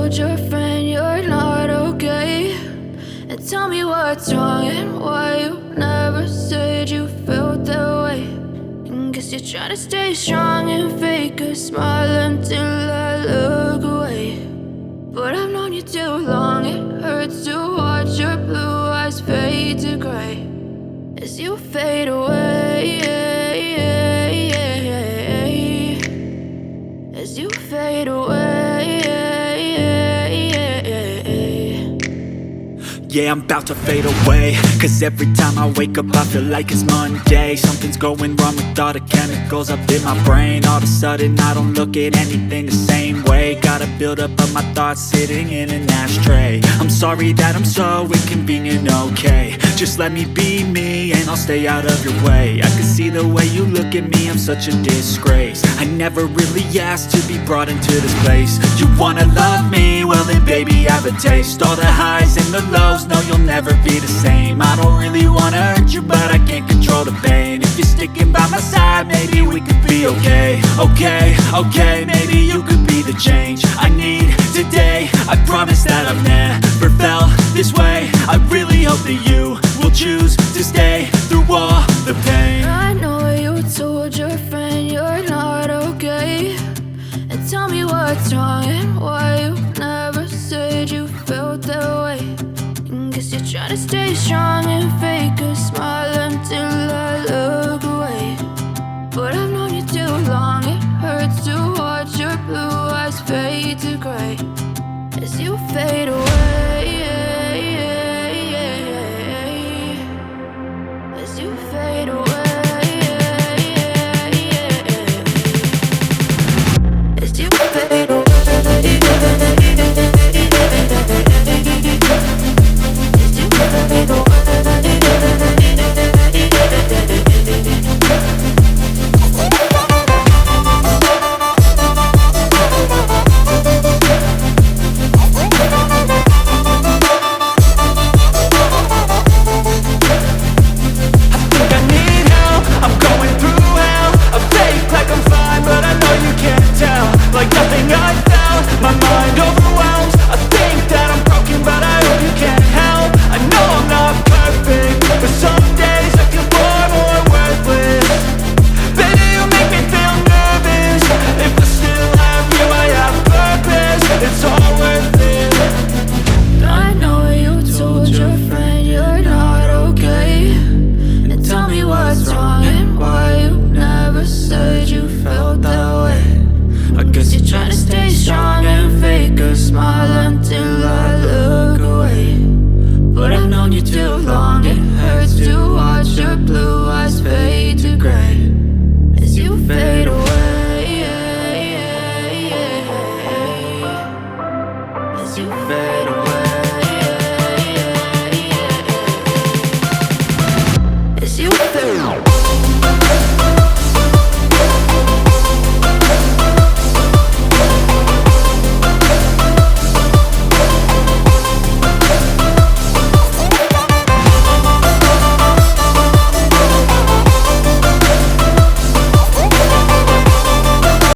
told your friend you're not okay? And tell me what's wrong and why you never said you felt that way. And guess you're trying to stay strong and fake a smile until I look away. But I've known you too long, it hurts to watch your blue eyes fade to gray as you fade away, as you fade away. Yeah, I'm about to fade away, cause every time I wake up I feel like it's Monday. Something's going wrong with all the chemicals up in my brain. All of a sudden I don't look at anything the same way. Gotta build up of my thoughts sitting in an ashtray. I'm sorry that I'm so inconvenient, okay? Just let me be me and I'll stay out of your way. I can see the way you look at me, I'm such a disgrace. I never really asked to be brought into this place. You wanna love me? Well then baby, have a taste. All the highs and the lows, no, you'll never be the same. I don't really wanna hurt you, but I can't control the pain. If you're sticking by my side, maybe we could be okay. Okay, maybe you could be the change I need today. I promise that I've never felt this way. I really hope that you will choose to stay through all the pain. I know you told your friend you're not okay. And tell me what's wrong and why you never said you felt that way. And guess you're trying to stay strong and fake a smile until I look away. But I've known you too long, it hurts to watch your blue eyes fade to gray as you fade away.